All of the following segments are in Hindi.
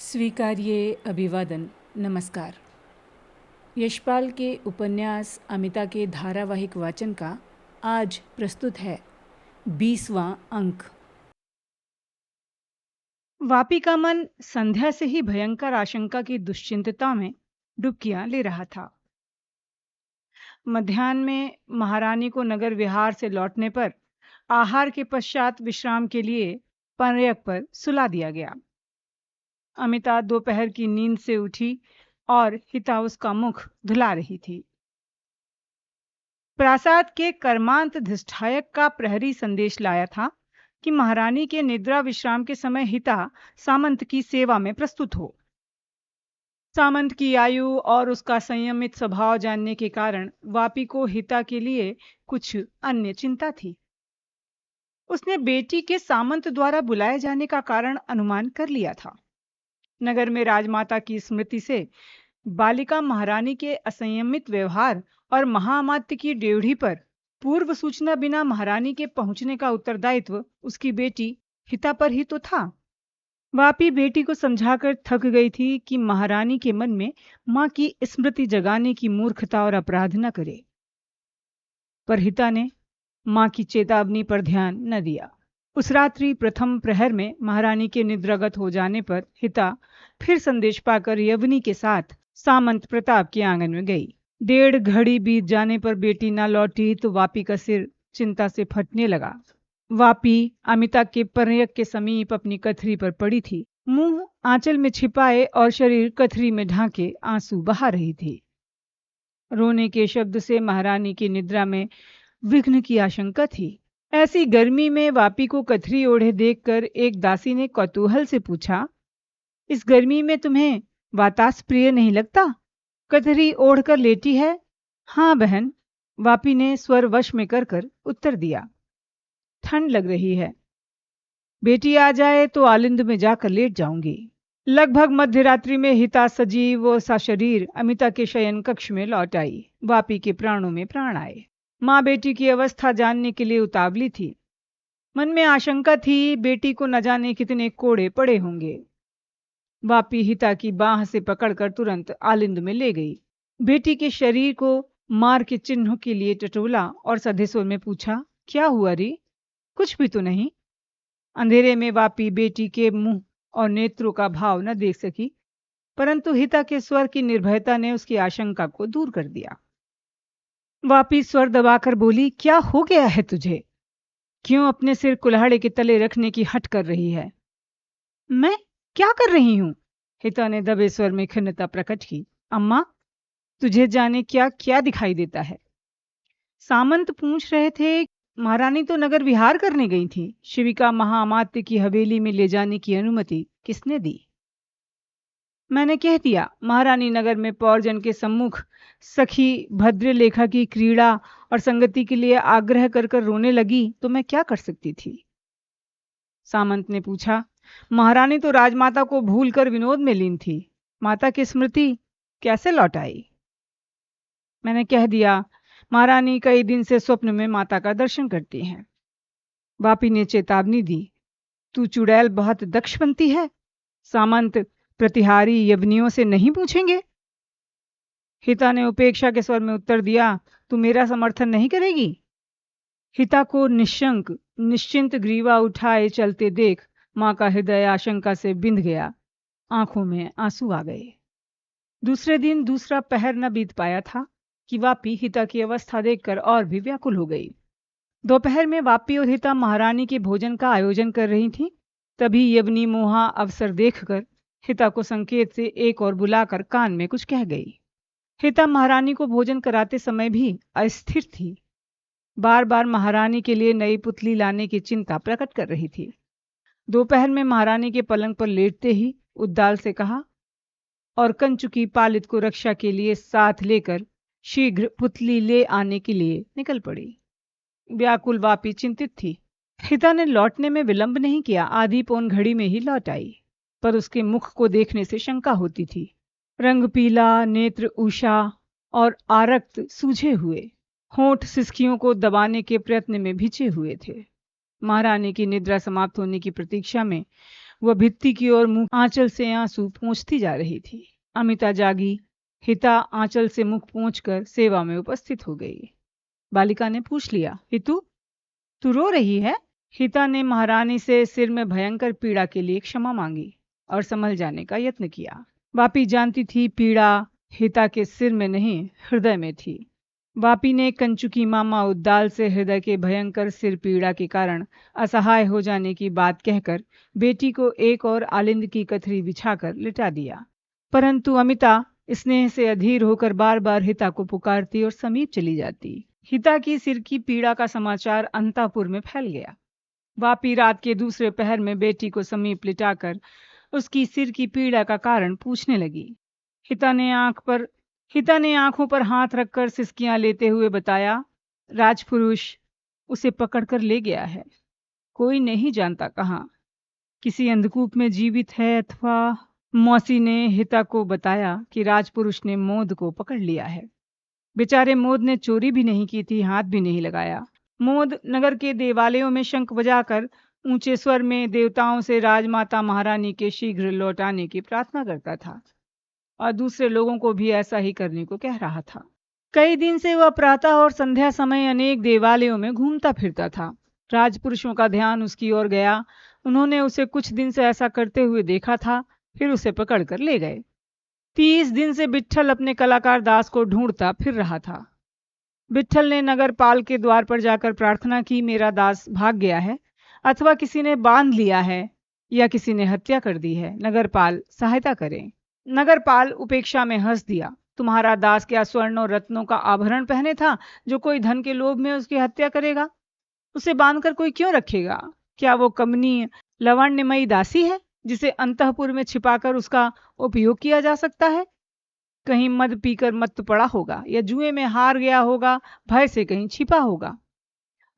स्वीकार्य अभिवादन। नमस्कार। यशपाल के उपन्यास अमिता के धारावाहिक वाचन का आज प्रस्तुत है 20वां अंक। वापी का मन संध्या से ही भयंकर आशंका की दुश्चिंतता में डुबकियां ले रहा था। मध्याह्न में महारानी को नगर विहार से लौटने पर आहार के पश्चात विश्राम के लिए पर्यक पर सुला दिया गया। अमिता दोपहर की नींद से उठी और हिता उसका मुख धुला रही थी। प्रासाद के कर्मांत धिष्ठायक का प्रहरी संदेश लाया था कि महारानी के निद्रा विश्राम के समय हिता सामंत की सेवा में प्रस्तुत हो। सामंत की आयु और उसका संयमित स्वभाव जानने के कारण वापी को हिता के लिए कुछ अन्य चिंता थी। उसने बेटी के सामंत द्वारा बुलाए जाने का कारण अनुमान कर लिया था। नगर में राजमाता की स्मृति से बालिका महारानी के असंयमित व्यवहार और महाअमात्य की ड्योढ़ी पर पूर्व सूचना बिना महारानी के पहुंचने का उत्तरदायित्व उसकी बेटी हिता पर ही तो था। वापी बेटी को समझाकर थक गई थी कि महारानी के मन में मां की स्मृति जगाने की मूर्खता और अपराध न करे, पर हिता ने मां की चेतावनी पर ध्यान न दिया। उस रात्रि प्रथम प्रहर में महारानी के निद्रागत हो जाने पर हिता फिर संदेश पाकर यवनी के साथ सामंत प्रताप के आंगन में गई। 1.5 घड़ी बीत जाने पर बेटी ना लौटी तो वापी का सिर चिंता से फटने लगा। वापी अमिता के पर्यक के समीप अपनी कथरी पर पड़ी थी। मुंह आंचल में छिपाए और शरीर कथरी में ढांके आंसू बहा रही थी। रोने के शब्द से महारानी की निद्रा में विघ्न की आशंका थी। ऐसी गर्मी में वापी को कथरी ओढ़े देखकर एक दासी ने कौतूहल से पूछा, इस गर्मी में तुम्हें वातास प्रिय नहीं लगता? कथरी ओढ़कर लेटी है? हाँ बहन, वापी ने स्वर वश में कर उत्तर दिया। ठंड लग रही है। बेटी आ जाए तो आलिंद में जाकर लेट जाऊंगी। लगभग मध्यरात्रि में हिता सजीव व सा शरीर अमिता के शयन कक्ष में लौट आई। वापी के प्राणों में प्राण आए। मां बेटी की अवस्था जानने के लिए उतावली थी। मन में आशंका थी बेटी को न जाने कितने कोड़े पड़े होंगे। वापी हिता की बाह से पकड़कर तुरंत आलिंद में ले गई। बेटी के शरीर को मार के चिन्हों के लिए टटोला और सधे सुर में पूछा, क्या हुआ रे? कुछ भी तो नहीं। अंधेरे में वापी बेटी के मुंह और नेत्रों का भाव न देख सकी, परंतु हिता के स्वर की निर्भयता ने उसकी आशंका को दूर कर दिया। वापी स्वर दबाकर बोली, क्या हो गया है तुझे? क्यों अपने सिर कुल्हाड़े के तले रखने की हट कर रही है? मैं क्या कर रही हूं? हिता ने दबे स्वर में खिन्नता प्रकट की। अम्मा, तुझे जाने क्या क्या दिखाई देता है? सामंत पूछ रहे थे, महारानी तो नगर विहार करने गई थी। शिविका महाअमात्य की हवेली में ले जाने की अनुमति किसने दी? मैंने कह दिया। महारानी नगर में पौरजन के सम्मुख सखी भद्रलेखा की क्रीड़ा और संगति के लिए आग्रह कर रोने लगी तो मैं क्या कर सकती थी? सामंत ने पूछा, महारानी तो राजमाता को भूलकर विनोद में लीन थी। माता की स्मृति कैसे लौट आई? मैंने कह दिया, महारानी कई दिन से स्वप्न में माता का दर्शन करती हैं। वापी ने चेतावनी दी, तू चुड़ैल बहुत दक्ष बनती है। सामंत प्रतिहारी यवनियों से नहीं पूछेंगे? हिता ने उपेक्षा के स्वर में उत्तर दिया, तू मेरा समर्थन नहीं करेगी? हिता को निशंक निश्चिंत ग्रीवा उठाए चलते देख मां का हृदय आशंका से बिंध गया। आंखों में आंसू आ गए। दूसरे दिन दूसरा पहर न बीत पाया था कि वापी हिता की अवस्था देखकर और भी व्याकुल हो गई। दोपहर में वापी और हिता महारानी के भोजन का आयोजन कर रही थी। तभी यवनी मोहा अवसर देखकर हिता को संकेत से एक और बुलाकर कान में कुछ कह गई। हिता महारानी को भोजन कराते समय भी अस्थिर थी। बार बार महारानी के लिए नई पुतली लाने की चिंता प्रकट कर रही थी। दोपहर में महारानी के पलंग पर लेटते ही उद्दाल से कहा और कंचुकी पालित को रक्षा के लिए साथ लेकर शीघ्र पुतली ले आने के लिए निकल पड़ी। व्याकुल वापी चिंतित थी। हिता ने लौटने में विलंब नहीं किया। आधी पौन घड़ी में ही लौट आई, पर उसके मुख को देखने से शंका होती थी। रंग पीला, नेत्र ऊषा और आरक्त सूझे हुए, होंठ सिसकियों को दबाने के प्रयत्न में भिजे हुए थे। महारानी की निद्रा समाप्त होने की प्रतीक्षा में वह भित्ति की ओर मुंह आंचल से आंसू पोंछती जा रही थी। अमिता जागी। हिता आंचल से मुख पोंछकर सेवा में उपस्थित हो गई। बालिका ने पूछ लिया, हितू, तू रो रही है? हिता ने महारानी से सिर में भयंकर पीड़ा के लिए क्षमा मांगी और संभल जाने का यत्न किया। वापी जानती थी पीड़ा हिता के सिर में नहीं, हृदय में थी। वापी ने कंचुकी मामा उद्दाल से हृदय के भयंकर सिर पीड़ा के कारण असहाय हो जाने की बात कहकर बेटी को एक और आलिंद की कथरी बिछाकर लिटा दिया। परंतु अमिता स्नेह से अधीर होकर बार बार हिता को पुकारती और समीप चली जाती। हिता की सिर की पीड़ा का समाचार अंतापुर में फैल गया। वापी रात के दूसरे पहर में बेटी को समीप लिटाकर उसकी सिर की पीड़ा का कारण पूछने लगी। हिता ने आंखों पर हाथ रखकर सिसकियां लेते हुए बताया, राजपुरुष उसे पकड़कर ले गया है, कोई नहीं जानता कहाँ, किसी अंधकूप में जीवित है अथवा। मौसी ने हिता को बताया कि राजपुरुष ने मोद को पकड़ लिया है। बेचारे मोद ने चोरी भी नहीं की थी, हाथ भी नहीं लगाया। मोद नगर के देवालयों में शंख बजाकर ऊंचे स्वर में देवताओं से राजमाता महारानी के शीघ्र लौट आने की प्रार्थना करता था और दूसरे लोगों को भी ऐसा ही करने को कह रहा था। कई दिन से वह प्रातः और संध्या समय अनेक देवालयों में घूमता फिरता था। राजपुरुषों का ध्यान उसकी ओर गया। उन्होंने उसे कुछ दिन से ऐसा करते हुए देखा था, फिर उसे पकड़कर ले गए। 30 दिन से बिट्ठल अपने कलाकार दास को ढूंढता फिर रहा था। बिट्ठल ने नगरपाल के द्वार पर जाकर प्रार्थना की, मेरा दास भाग गया है अथवा किसी ने बांध लिया है या किसी ने हत्या कर दी है, नगरपाल सहायता करें। नगरपाल उपेक्षा में हंस दिया, तुम्हारा दास क्या स्वर्ण और रत्नों का आभरण पहने था जो कोई धन के लोभ में उसकी हत्या करेगा? उसे बांधकर कोई क्यों रखेगा? क्या वो कमनीय लवण्यमयी दासी है जिसे अंतःपुर में छिपाकर उसका उपयोग किया जा सकता है? कहीं मद पीकर मत्त पड़ा होगा या जुए में हार गया होगा, भय से कहीं छिपा होगा।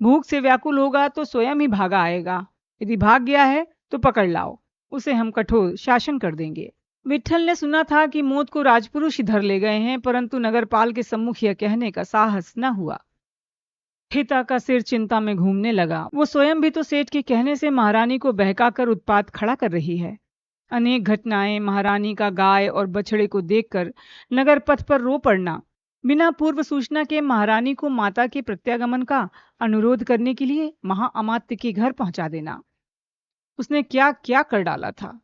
भूख से व्याकुल होगा तो स्वयं ही भागा आएगा। यदि भाग गया है तो पकड़ लाओ, उसे हम कठोर शासन कर देंगे। विट्ठल ने सुना था कि मोद को राजपुरुष इधर ले गए हैं, परंतु नगरपाल के सम्मुख यह कहने का साहस न हुआ। हिता का सिर चिंता में घूमने लगा। वो स्वयं भी तो सेठ के कहने से महारानी को बहकाकर उत्पात खड़ा कर रही है। अनेक घटनाएं महारानी का गाय और बछड़े को देखकर नगर पथ पर रो पड़ना, बिना पूर्व सूचना के महारानी को माता के प्रत्यागमन का अनुरोध करने के लिए महाअमात्य के घर पहुंचा देना, उसने क्या क्या कर डाला था।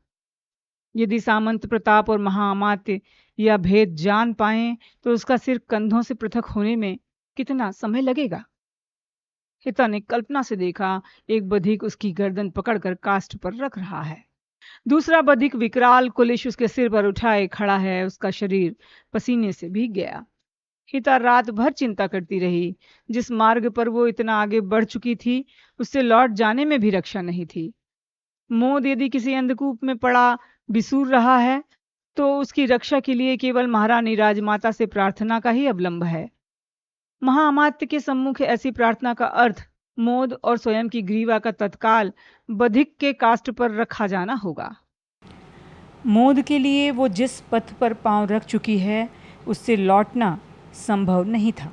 यदि सामंत प्रताप और महाअमात्य यह भेद जान पाए तो उसका सिर कंधों से पृथक होने में कितना समय लगेगा। हिता ने कल्पना से देखा, एक बधिक उसकी गर्दन पकड़कर काष्ठ पर रख रहा है, दूसरा बधिक विकराल कुलिश उसके सिर पर उठाए खड़ा है। उसका शरीर पसीने से भीग गया। हिता रात भर चिंता करती रही। जिस मार्ग पर वो इतना आगे बढ़ चुकी थी उससे लौट जाने में भी रक्षा नहीं थी। मोद यदि किसी अंधकूप में पड़ा बिसूर रहा है तो उसकी रक्षा के लिए केवल महारानी राजमाता से प्रार्थना का ही अवलंब है। महाअमात्य के सम्मुख ऐसी प्रार्थना का अर्थ मोद और स्वयं की ग्रीवा का तत्काल बधिक के काष्ठ पर रखा जाना होगा। मोद के लिए वो जिस पथ पर पांव रख चुकी है उससे लौटना संभव नहीं था।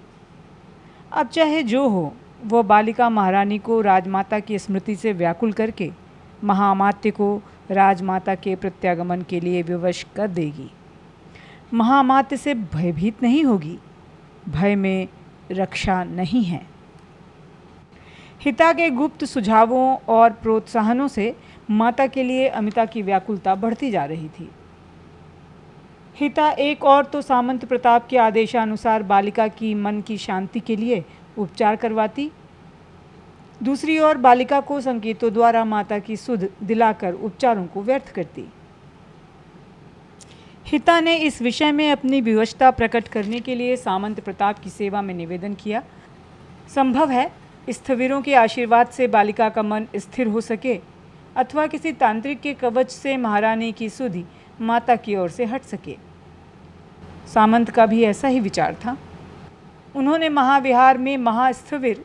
अब चाहे जो हो, वह बालिका महारानी को राजमाता की स्मृति से व्याकुल करके महाअमात्य को राजमाता के प्रत्यागमन के लिए विवश कर देगी। महाअमात्य से भयभीत नहीं होगी, भय में रक्षा नहीं है। हिता के गुप्त सुझावों और प्रोत्साहनों से माता के लिए अमिता की व्याकुलता बढ़ती जा रही थी। हिता एक और तो सामंत प्रताप के आदेशानुसार बालिका की मन की शांति के लिए उपचार करवाती, दूसरी ओर बालिका को संकेतों द्वारा माता की सुध दिलाकर उपचारों को व्यर्थ करती। हिता ने इस विषय में अपनी विवशता प्रकट करने के लिए सामंत प्रताप की सेवा में निवेदन किया। संभव है स्थविरों के आशीर्वाद से बालिका का मन स्थिर हो सके अथवा किसी तांत्रिक के कवच से महारानी की सुधि माता की ओर से हट सके। सामंत का भी ऐसा ही विचार था। उन्होंने महाविहार में महास्थविर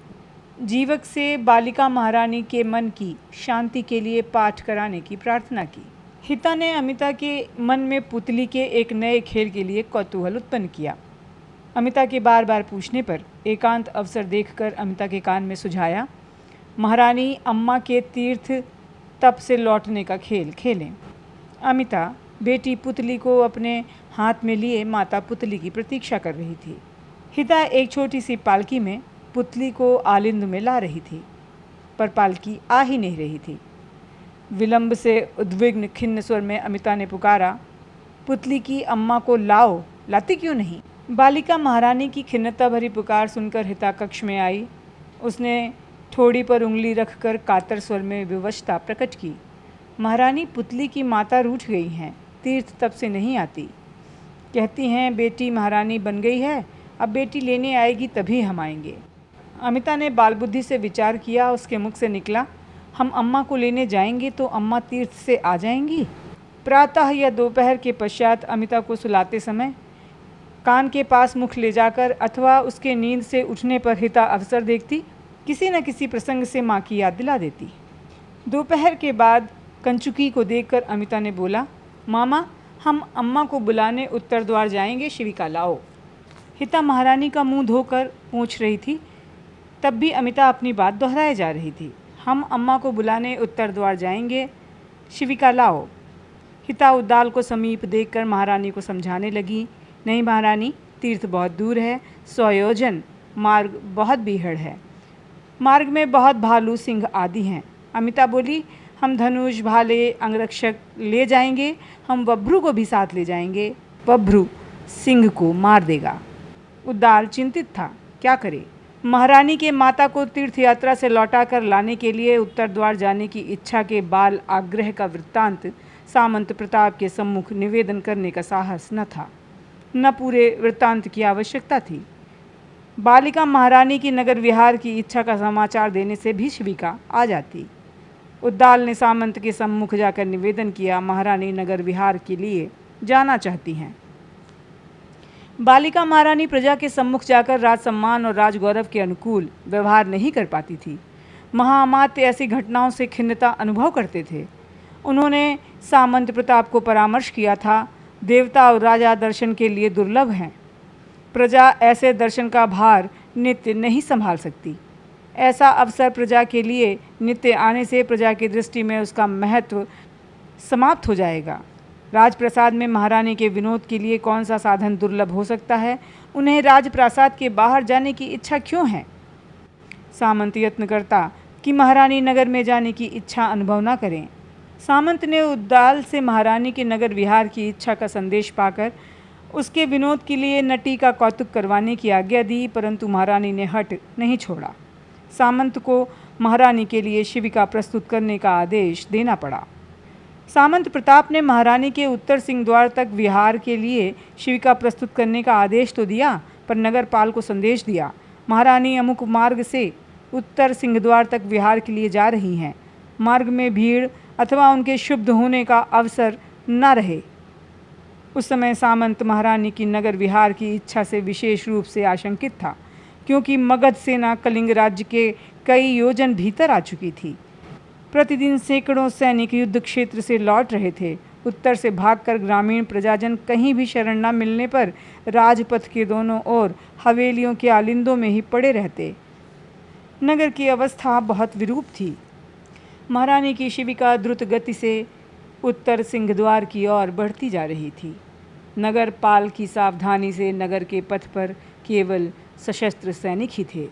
जीवक से बालिका महारानी के मन की शांति के लिए पाठ कराने की प्रार्थना की। हिता ने अमिता के मन में पुतली के एक नए खेल के लिए कौतूहल उत्पन्न किया। अमिता के बार बार पूछने पर एकांत अवसर देखकर अमिता के कान में सुझाया, महारानी अम्मा के तीर्थ तब से लौटने का खेल खेलें। अमिता बेटी पुतली को अपने हाथ में लिए माता पुतली की प्रतीक्षा कर रही थी। हिता एक छोटी सी पालकी में पुतली को आलिंद में ला रही थी, पर पालकी आ ही नहीं रही थी। विलंब से उद्विग्न खिन्न स्वर में अमिता ने पुकारा, पुतली की अम्मा को लाओ, लाती क्यों नहीं? बालिका महारानी की खिन्नता भरी पुकार सुनकर हिता कक्ष में आई। उसने ठोड़ी पर उंगली रखकर कातर स्वर में विवशता प्रकट की। महारानी, पुतली की माता रूठ गई हैं, तीर्थ तब से नहीं आती। कहती हैं बेटी महारानी बन गई है, अब बेटी लेने आएगी तभी हम आएंगे। अमिता ने बालबुद्धि से विचार किया। उसके मुख से निकला, हम अम्मा को लेने जाएंगे तो अम्मा तीर्थ से आ जाएंगी। प्रातः या दोपहर के पश्चात अमिता को सुलाते समय कान के पास मुख ले जाकर अथवा उसके नींद से उठने पर हिता अवसर देखती, किसी न किसी प्रसंग से माँ की याद दिला देती। दोपहर के बाद कंचुकी को देखकर अमिता ने बोला, मामा, हम अम्मा को बुलाने उत्तर द्वार जाएंगे, शिविका लाओ। हिता महारानी का मुंह धोकर पूछ रही थी, तब भी अमिता अपनी बात दोहराए जा रही थी। हम अम्मा को बुलाने उत्तर द्वार जाएंगे, शिविका लाओ। हिता उद्दाल को समीप देखकर महारानी को समझाने लगी, नहीं महारानी, तीर्थ बहुत दूर है, 100 योजन, मार्ग बहुत बीहड़ है, मार्ग में बहुत भालू सिंह आदि हैं। अमिता बोली, हम धनुष भाले अंगरक्षक ले जाएंगे, हम बब्रू को भी साथ ले जाएंगे, बब्रू सिंह को मार देगा। उद्दाल चिंतित था, क्या करे। महारानी के माता को तीर्थ यात्रा से लौटाकर लाने के लिए उत्तर द्वार जाने की इच्छा के बाल आग्रह का वृत्तांत सामंत प्रताप के सम्मुख निवेदन करने का साहस न था, न पूरे वृत्तांत की आवश्यकता थी। बालिका महारानी की नगर विहार की इच्छा का समाचार देने से भी शिविका आ जाती। उद्दाल ने सामंत के सम्मुख जाकर निवेदन किया, महारानी नगर विहार के लिए जाना चाहती हैं। बालिका महारानी प्रजा के सम्मुख जाकर राज सम्मान और राजगौरव के अनुकूल व्यवहार नहीं कर पाती थी। महाअमात्य ऐसी घटनाओं से खिन्नता अनुभव करते थे। उन्होंने सामंत प्रताप को परामर्श किया था, देवता और राजा दर्शन के लिए दुर्लभ हैं, प्रजा ऐसे दर्शन का भार नित्य नहीं संभाल सकती। ऐसा अवसर प्रजा के लिए नित्य आने से प्रजा की दृष्टि में उसका महत्व समाप्त हो जाएगा। राजप्रसाद में महारानी के विनोद के लिए कौन सा साधन दुर्लभ हो सकता है? उन्हें राजप्रासाद के बाहर जाने की इच्छा क्यों है? सामंत यत्न करता कि महारानी नगर में जाने की इच्छा अनुभव न करें। सामंत ने उद्दाल से महारानी के नगर विहार की इच्छा का संदेश पाकर उसके विनोद के लिए नटी का कौतुक करवाने की आज्ञा दी, परंतु महारानी ने हट नहीं छोड़ा। सामंत को महारानी के लिए शिविका प्रस्तुत करने का आदेश देना पड़ा। सामंत प्रताप ने महारानी के उत्तर सिंह द्वार तक विहार के लिए शिविका प्रस्तुत करने का आदेश तो दिया, पर नगरपाल को संदेश दिया, महारानी अमुक मार्ग से उत्तर सिंह द्वार तक विहार के लिए जा रही हैं, मार्ग में भीड़ अथवा उनके शुभ होने का अवसर न रहे। उस समय सामंत महारानी की नगर विहार की इच्छा से विशेष रूप से आशंकित था, क्योंकि मगध सेना कलिंग राज्य के कई योजन भीतर आ चुकी थी। प्रतिदिन सैकड़ों सैनिक युद्ध क्षेत्र से लौट रहे थे। उत्तर से भागकर ग्रामीण प्रजाजन कहीं भी शरण न मिलने पर राजपथ के दोनों ओर हवेलियों के आलिंदों में ही पड़े रहते। नगर की अवस्था बहुत विरूप थी। महारानी की शिविका द्रुत गति से उत्तर सिंहद्वार की ओर बढ़ती जा रही थी। नगर पाल की सावधानी से नगर के पथ पर केवल सशस्त्र सैनिक ही थे।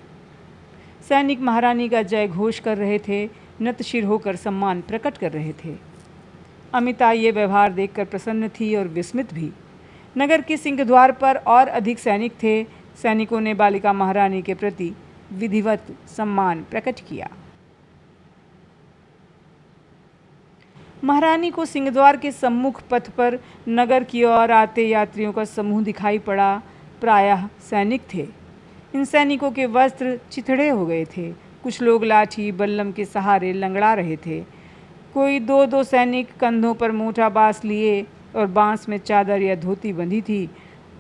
सैनिक महारानी का जय घोष कर रहे थे, नतशिर होकर सम्मान प्रकट कर रहे थे। अमिता ये व्यवहार देखकर प्रसन्न थी और विस्मित भी। नगर के सिंहद्वार पर और अधिक सैनिक थे। सैनिकों ने बालिका महारानी के प्रति विधिवत सम्मान प्रकट किया। महारानी को सिंहद्वार के सम्मुख पथ पर नगर की ओर आते यात्रियों का समूह दिखाई पड़ा। प्रायः सैनिक थे। इन सैनिकों के वस्त्र चिथड़े हो गए थे। कुछ लोग लाठी बल्लम के सहारे लंगड़ा रहे थे। कोई दो दो सैनिक कंधों पर मोटा बांस लिए और बांस में चादर या धोती बंधी थी।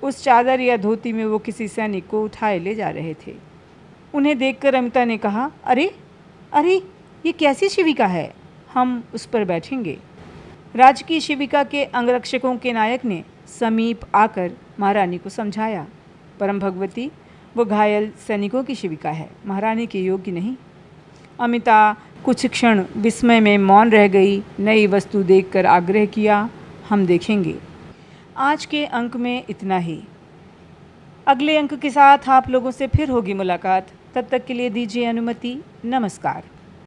उस चादर या धोती में वो किसी सैनिक को उठाए ले जा रहे थे। उन्हें देखकर अमिता ने कहा, अरे अरे, ये कैसी शिविका है, हम उस पर बैठेंगे। राजकीय शिविका के अंगरक्षकों के नायक ने समीप आकर महारानी को समझाया, परम भगवती, वो घायल सैनिकों की शिविका है, महारानी के योग्य नहीं। अमिता कुछ क्षण विस्मय में मौन रह गई। नई वस्तु देखकर आग्रह किया, हम देखेंगे। आज के अंक में इतना ही। अगले अंक के साथ आप लोगों से फिर होगी मुलाकात। तब तक के लिए दीजिए अनुमति। नमस्कार।